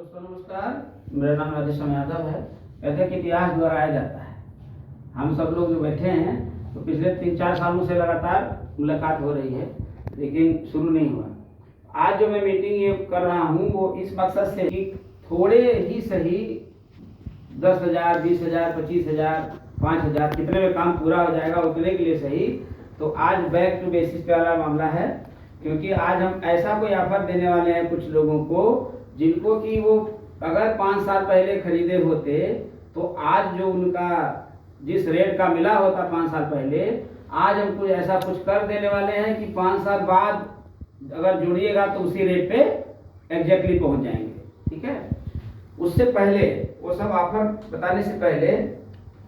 दोस्तों नमस्कार, मेरा नाम राजेश्वर यादव है। कहते हैं कि इतिहास दोहराया जाता है। हम सब लोग जो बैठे हैं तो पिछले 3-4 सालों से लगातार मुलाकात हो रही है, लेकिन शुरू नहीं हुआ। आज जो मैं मीटिंग ये कर रहा हूँ वो इस मकसद से कि थोड़े ही सही 10,000, 20,000, 25,000, 5,000 कितने में काम पूरा हो जाएगा उतने के लिए सही। तो आज बैक टू बेसिस पे वाला मामला है, क्योंकि आज हम ऐसा कोई ऑफर देने वाले हैं कुछ लोगों को जिनको कि वो अगर 5 साल पहले खरीदे होते तो आज जो उनका जिस रेट का मिला होता 5 साल पहले, आज हम कुछ ऐसा कुछ कर देने वाले हैं कि 5 साल बाद अगर जुड़िएगा तो उसी रेट पे एग्जैक्टली पहुंच जाएंगे। ठीक है, उससे पहले वो सब ऑफर बताने से पहले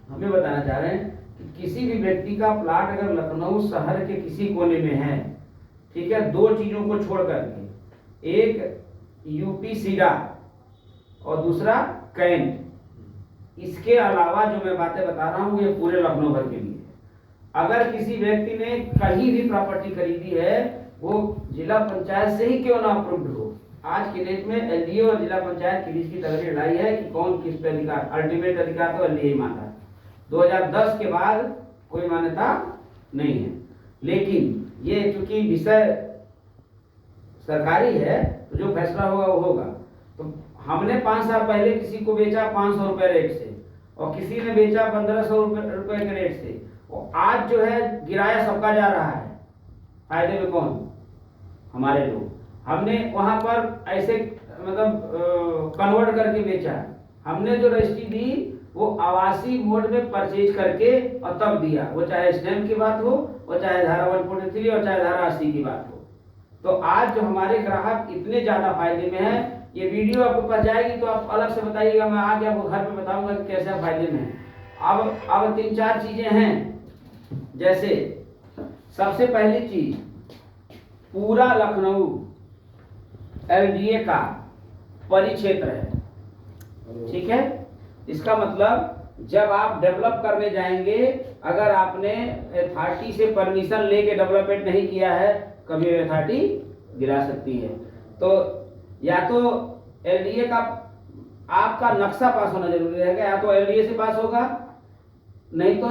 हम ये बताना चाह रहे हैं कि किसी भी व्यक्ति का प्लाट अगर लखनऊ शहर के किसी कोने में है, ठीक है, 2 चीजों को छोड़ करके, एक यूपी सीडा और दूसरा कैंट, इसके अलावा जो मैं बातें बता रहा हूँ ये पूरे लखनऊ भर के लिए। अगर किसी व्यक्ति ने कहीं भी प्रॉपर्टी खरीदी है, वो जिला पंचायत से ही क्यों ना अप्रूव्ड हो, आज की डेट में एलडीओ और जिला पंचायत के बीच की तगड़ी लड़ाई है कि कौन किस पे अधिकार, अल्टीमेट अधिकार तो एलडीओ ही मानता है। 2010 के बाद कोई मान्यता नहीं है, लेकिन ये चूंकि विषय सरकारी है तो जो फैसला होगा वो होगा। तो हमने 5 साल पहले किसी को बेचा 500 रुपए रेट से और किसी ने बेचा 1500 रुपए के रेट से, और आज जो है गिराया सबका जा रहा है, फायदे में कौन? हमारे लोग। हमने वहां पर ऐसे मतलब कन्वर्ट करके बेचा। हमने जो रजिस्ट्री दी वो आवासीय मोड में परचेज करके और तब दिया, वो चाहे स्टैम्प की बात हो, वो चाहे धारा 143 और चाहे धारा 80 की बात हो। तो आज जो हमारे ग्राहक इतने ज्यादा फायदे में है, ये वीडियो आपको पास जाएगी तो आप अलग से बताइएगा, मैं आगे आपको घर पे बताऊंगा कि कैसे फायदे में है। अब 3-4 चीजें हैं, जैसे सबसे पहली चीज, पूरा लखनऊ एलडीए का परिक्षेत्र है। ठीक है, इसका मतलब जब आप डेवलप करने जाएंगे, अगर आपने अथॉरिटी से परमिशन लेके डेवलपमेंट नहीं किया है, कभी अथॉरिटी गिरा सकती है। तो या तो एलडीए का आपका नक्शा पास होना जरूरी रहेगा, या तो एलडीए से पास होगा, नहीं तो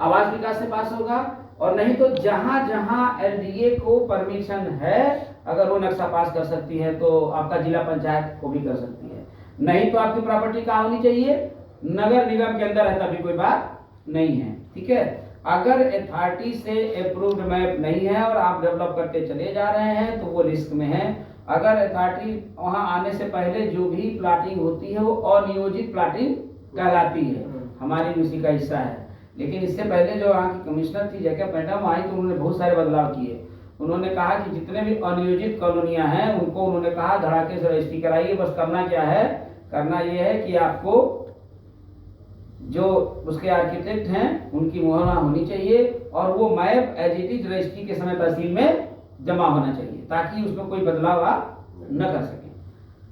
आवास विकास से पास होगा, और नहीं तो जहां जहां एलडीए को परमिशन है अगर वो नक्शा पास कर सकती है तो आपका जिला पंचायत को भी कर सकती है। नहीं तो आपकी प्रॉपर्टी कहाँ होनी चाहिए? नगर निगम के अंदर है, तभी कोई बात नहीं है। ठीक है, अगर अथॉरिटी से अप्रूव्ड मैप नहीं है और आप डेवलप करते चले जा रहे हैं तो वो रिस्क में है। अगर अथॉरिटी वहां आने से पहले जो भी प्लाटिंग होती है वो अनियोजित प्लाटिंग कहलाती है, हमारी उसी का हिस्सा है। लेकिन इससे पहले जो वहाँ की कमिश्नर थी जगह मैडम आई, तो उन्होंने बहुत सारे बदलाव किए। उन्होंने कहा कि जितने भी अनियोजित कॉलोनियां हैं उनको उन्होंने कहा धड़ाके से रजिस्ट्री कराइए। बस करना क्या है, करना ये है कि आपको जो उसके आर्किटेक्ट हैं उनकी मुहर होनी चाहिए और वो map as it is registry के समय तहसील में जमा होना चाहिए, ताकि उसमें कोई बदलाव आप न कर सकें।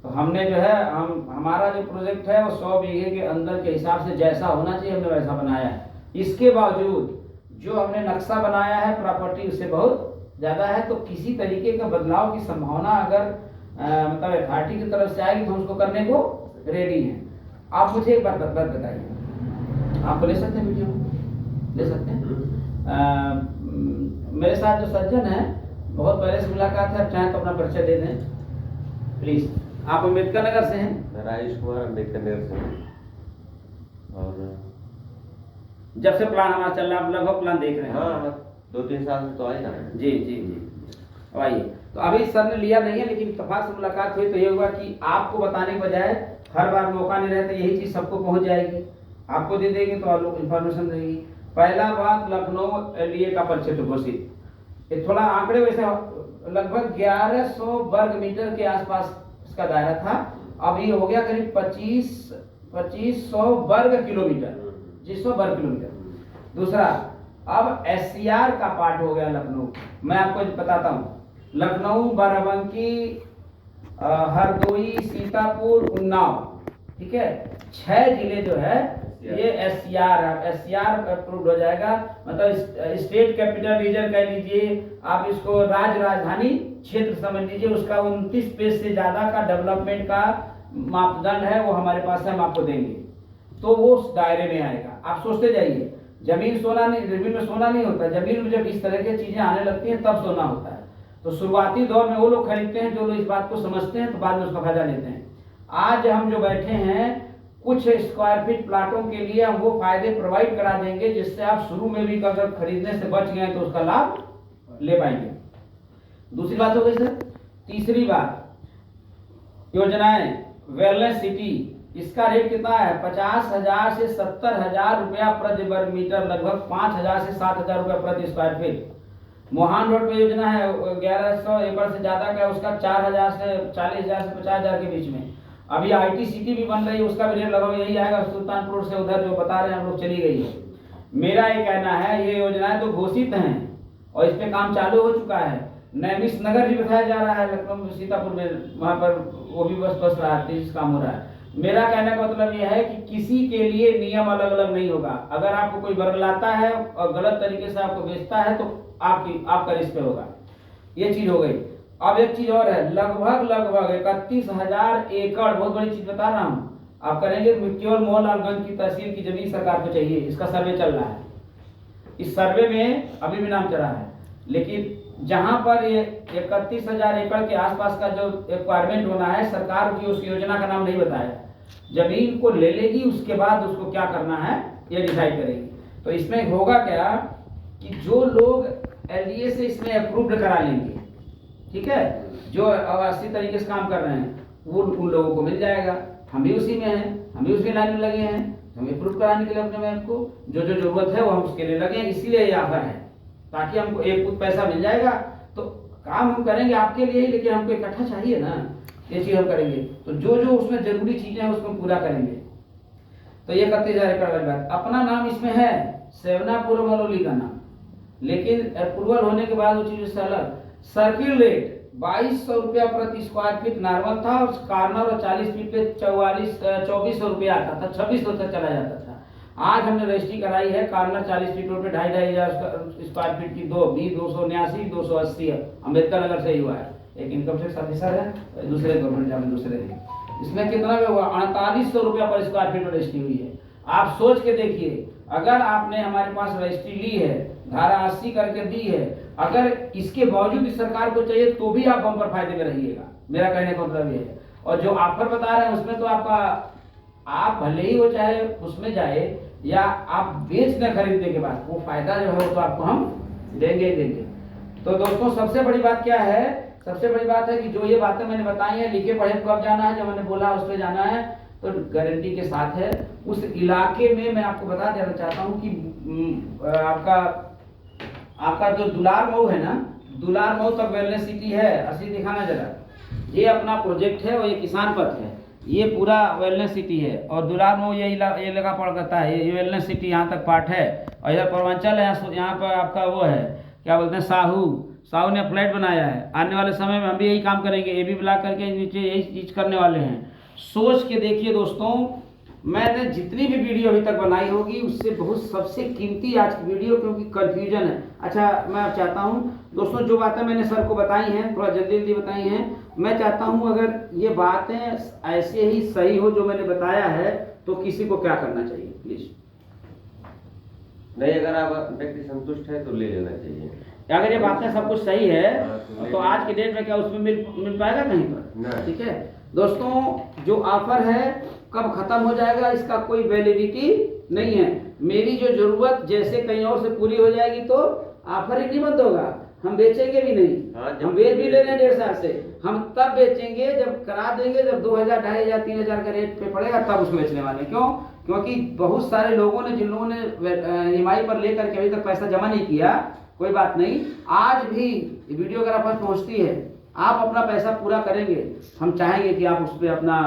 तो हमने जो है हमारा जो प्रोजेक्ट है वो 100 बीघे के अंदर के हिसाब से जैसा होना चाहिए हमने वैसा बनाया है। इसके बावजूद जो हमने नक्शा बनाया है प्रॉपर्टी उससे बहुत ज्यादा है, तो किसी तरीके का बदलाव की संभावना अगर मतलब अथॉरिटी की तरफ से आएगी तो उसको करने को रेडी है। आप मुझे एक बात बताइए, आप ले सकते हैं वीडियो, ले सकते हैं। मेरे साथ जो सज्जन है बहुत पहले से मुलाकात है, चाहे तो अपना परिचय दे दें प्लीज। आप अम्बेडकर नगर से हैं? राजेश कुमार अम्बेडकर नगर से हैं। और जब से प्लान हमारा चल रहा है, लगभग प्लान देख रहे हैं? हाँ, 2-3 साल से तो आए ना। जी जी जी, अब आइए। तो अभी सर ने लिया नहीं है, लेकिन इत्तेफाक से मुलाकात हुई तो ये हुआ कि आपको बताने के बजाय हर बार मौका नहीं रहता, यही चीज सबको पहुंच जाएगी, आपको दे देंगे तो आप लोग इन्फॉर्मेशन रहेगी। पहला बात, लखनऊ एलडीए का परिक्षेत्र घोषित, थोड़ा आंकड़े वैसे लगभग 1100 वर्ग मीटर के आसपास इसका दायरा था, अब ये हो गया करीब 2500 वर्ग किलोमीटर, 2500 वर्ग किलोमीटर। दूसरा, अब एससीआर का पार्ट हो गया लखनऊ। मैं आपको बताता हूँ, लखनऊ, बाराबंकी, हरदोई, सीतापुर, उन्नाव, ठीक है, 6 जिले जो है ये SCR है, SCR अप्रूव हो जाएगा, मतलब स्टेट कैपिटल रीजन कह लीजिए, आप इसको राजधानी क्षेत्र समझ लीजिए। उसका 29 पेज से ज्यादा का डेवलपमेंट का मापदंड है, वो हमारे पास है, हम आपको देंगे, तो वो उस दायरे में आएगा। आप सोचते जाइए, जमीन सोना नहीं, जमीन में सोना नहीं होता, जमीन में जब इस तरह की चीजें आने लगती हैं तब सोना होता है। तो शुरुआती दौर में वो लोग खरीदते हैं जो लोग इस बात को समझते हैं, तो बाद में उसका फायदा लेते हैं। आज हम जो बैठे हैं, कुछ स्क्वायर फीट प्लाटों के लिए हम वो फायदे प्रोवाइड करा देंगे जिससे आप शुरू में भी अगर खरीदने से बच गए तो उसका लाभ ले पाएंगे। दूसरी बात हो गई सर। तीसरी बात, योजनाएं वेलनेस सिटी, इसका रेट कितना है? 50,000 से 70,000 रुपया प्रति वर्ग मीटर, लगभग 5,000 से 7,000 रुपया प्रति स्क्वायर फीट। मोहान रोड पे योजना है 1100 एकड़ से ज्यादा का, उसका 4,000 से 40,000 से 50,000 के बीच में। अभी IT सिटी भी बन रही है, उसका भी रेट लगभग यही आएगा। सुल्तानपुर से उधर जो बता रहे हैं हम लोग चली गई है। मेरा ये कहना है, ये योजनाएं तो घोषित हैं और इस पे काम चालू हो चुका है। नैमिष नगर भी बताया जा रहा है, लखनऊ सीतापुर में, वहां पर वो भी बस रहा है, तेज काम हो रहा है। मेरा कहने का मतलब यह है कि किसी के लिए नियम अलग अलग नहीं होगा। अगर आपको कोई बरगलाता है और गलत तरीके से आपको बेचता है तो आपका रिस्क होगा। ये चीज हो गई। अब एक चीज और है, लगभग 31,000 एकड़, बहुत बड़ी चीज बता रहा हूँ, आप करेंगे। केवल मोहनलालगंज की तहसील की जमीन सरकार को चाहिए, इसका सर्वे चल रहा है। इस सर्वे में अभी भी नाम चला है, लेकिन जहां पर ये 31,000 एकड़ के आसपास का जो रिक्वायरमेंट होना है, सरकार की उस योजना का नाम नहीं बताया। जमीन को ले लेगी, उसके बाद उसको क्या करना है ये डिसाइड करेगी। तो इसमें होगा क्या कि जो लोग LDA से इसमें अप्रूव्ड करा लेंगे, ठीक है, जो अच्छी तरीके से काम कर रहे हैं, वो उन लोगों को मिल जाएगा। हम भी उसी में हैं, हम भी उसमें लाइन में लगे हैं, हम अप्रूव कराने के लिए अपने बैंक को जो जो जरूरत है वो हम उसके लिए लगे हैं। इसीलिए ये ऑफर है, ताकि हमको एक कुछ पैसा मिल जाएगा। तो काम हम करेंगे आपके लिए ही, लेकिन हमको इकट्ठा चाहिए ना, ये चीज हम करेंगे। तो जो जो उसमें जरूरी चीजें हैं उसको पूरा करेंगे। तो ये 31,000 एकड़ वाली बात, अपना नाम इसमें है, सेवनापुर मलौली का नाम, लेकिन अप्रूवल होने के बाद वो चीज से अलग। सर्किल रेट 2,200 रुपया प्रति स्क्वायर फीट नॉर्मल था, और कार्नर और 40 फीट पे 2400 रुपया आता था, 2600 तक चला जाता था। आज हमने रजिस्ट्री कराई है, कार्नर 40 फीट पे 2,500 स्क्वायर फीट की 279 280 अम्बेडकर नगर से ही हुआ है। एक इनकम टैक्स ऑफिसर है, दूसरे गवर्नमेंट जॉब में दूसरे हैं। इसमें कितना में हुआ? 4800 रुपया पर स्क्वायर फीट में रजिस्ट्री हुई है। आप सोच के देखिए, अगर आपने हमारे पास रजिस्ट्री ली है, धारा 80 करके दी है, अगर इसके बावजूद इस सरकार को चाहिए तो भी आप बम्पर फायदे में रहिएगा। मेरा कहने का मतलब ये है। और जो ऑफर बता रहे हैं उसमें तो आपका, आप भले ही वो चाहे उसमें जाए या आप बेच न खरीदने के बाद, वो फायदा जो है तो आपको हम देंगे ही देंगे। तो दोस्तों सबसे बड़ी बात क्या है? सबसे बड़ी बात है कि जो ये बातें मैंने बताई है, लिखे पढ़े कब जाना है, जो मैंने बोला उस पर जाना है, तो गारंटी के साथ है। उस इलाके में मैं आपको बता देना चाहता हूँ कि आपका जो दुलार मऊ है ना, दुलार मऊ तक वेलनेस सिटी है। असली दिखाना जरा, ये अपना प्रोजेक्ट है और ये किसान पथ है, ये पूरा वेलनेस सिटी है। और दुलार मऊ ये लगा पड़ करता है, ये वेलनेस सिटी यहाँ तक पार्ट है। और इधर पूर्वांचल है, यहाँ पर आपका वो है, क्या बोलते हैं, साहू ने फ्लैट बनाया है। आने वाले समय में हम भी यही काम करेंगे, ये भी ब्लॉक करके नीचे यही चीज करने वाले हैं। सोच के देखिए दोस्तों, मैंने जितनी भी वीडियो अभी तक बनाई होगी उससे बहुत सबसे कीमती आज की वीडियो, क्योंकि कंफ्यूजन है। अच्छा, मैं चाहता हूं दोस्तों, जो बातें मैंने सर को बताई हैं, थोड़ा जल्दी जल्दी बताई हैं, मैं चाहता हूं अगर ये बातें ऐसे ही सही हो जो मैंने बताया है, तो किसी को क्या करना चाहिए प्लीज? नहीं, अगर आप व्यक्ति संतुष्ट है तो ले लेना चाहिए। अगर ये बातें सब कुछ सही है तो आज के डेट में क्या उसमें मिल पाएगा कहीं पर? ठीक है दोस्तों, जो ऑफर है कब खत्म हो जाएगा इसका कोई वैलिडिटी नहीं है। मेरी जो जरूरत जैसे कहीं और से पूरी हो जाएगी तो ऑफर ही नहीं बंद होगा, हम बेचेंगे भी नहीं। हम बेच भी ले रहे हैं 1.5 साल से, हम तब बेचेंगे जब करा देंगे, जब 2,000 2,500 3,000 का रेट पे पड़ेगा तब उसको बेचने वाले। क्यों? क्योंकि बहुत सारे लोगों ने, जिन लोगों ने EMI पर लेकर के अभी तक पैसा जमा नहीं किया, कोई बात नहीं, आज भी वीडियो अगर आप पहुंचती है, आप अपना पैसा पूरा करेंगे, हम चाहेंगे कि आप उस पर अपना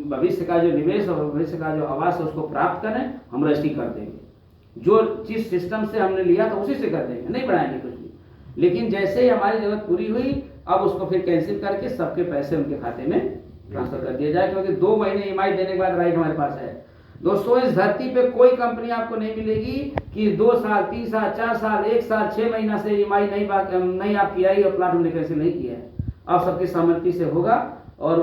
भविष्य का जो निवेश और भविष्य का जो आवास है उसको प्राप्त करें, हम रजिस्ट्री कर देंगे। जो जिस सिस्टम से हमने लिया था उसी से कर देंगे, नहीं बढ़ाएंगे कुछ भी। लेकिन जैसे ही हमारी जरूरत पूरी हुई, अब उसको फिर कैंसिल करके सबके पैसे उनके खाते में ट्रांसफर कर दिया जाए, क्योंकि 2 महीने EMI देने के बाद राइट हमारे पास है। दोस्तों इस धरती पे कोई कंपनी आपको नहीं मिलेगी कि 2 साल 3 साल 4 साल 1 साल 6 महीना से ईएमआई नहीं आपकी आई और प्लाट हमने कैंसिल नहीं किया है। अब सबकी सहमति से होगा और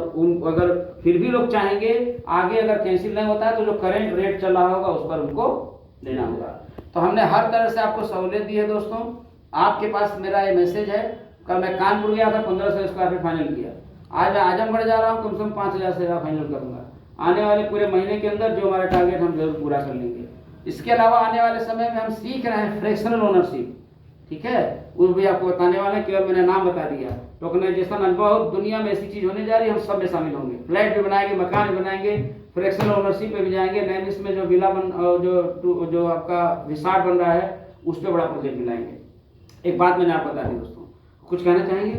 अगर फिर भी लोग चाहेंगे आगे अगर कैंसिल नहीं होता है तो जो करंट रेट चल रहा होगा उस पर उनको देना होगा। तो हमने हर तरह से आपको सहूलियत दी है दोस्तों। आपके पास मेरा ये मैसेज है, कल मैं कानपुर गया था 1500 स्क्वायर फीट फाइनल किया, आज मैं आजमगढ़ जा रहा हूँ, कम से कम 5000 से फाइनल करूंगा। आने वाले पूरे महीने के अंदर जो हमारा टारगेट हम जरूर पूरा कर लेंगे। इसके अलावा आने वाले समय में हम सीख रहे हैं फ्रैक्शनल ओनरशिप, ठीक है, वो भी आपको बताने वाले हैं, केवल मैंने नाम बता दिया। टोकनाइजेशन अनुभव दुनिया में ऐसी चीज होने जा रही है, हम सब में शामिल होंगे। फ्लैट भी बनाएंगे, मकान भी बनाएंगे, फ्रैक्शनल ओनरशिप पे भी जाएंगे। नैमिष में जो विला जो आपका रिसॉर्ट बन रहा है उस पर बड़ा प्रोजेक्ट मिलाएंगे। एक बात मैंने आपको बता दी दोस्तों, कुछ कहना चाहेंगे?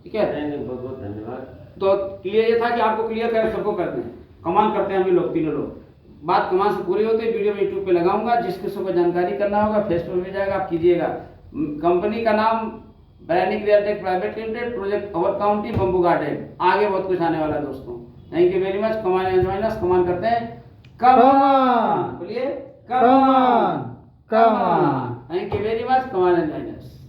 ठीक है, बहुत बहुत धन्यवाद। तो क्लियर ये था कि आपको क्लियर कर सबको करते हैं, कमान करते हैं हम लोग तीनों लोग। बात कमान से पूरी होती है, वीडियो में यूट्यूब पे लगाऊंगा, जिस किसी को जानकारी करना होगा फेसबुक में जाएगा, आप कीजिएगा। कंपनी का नाम branding Realtech private limited, project over county bamboo garden. आगे बहुत कुछ आने वाला है दोस्तों। Thank you very much. Come on and join us. Come on करते हैं, कमान बोलिए, come on come on. Thank you very much. Come on and join us.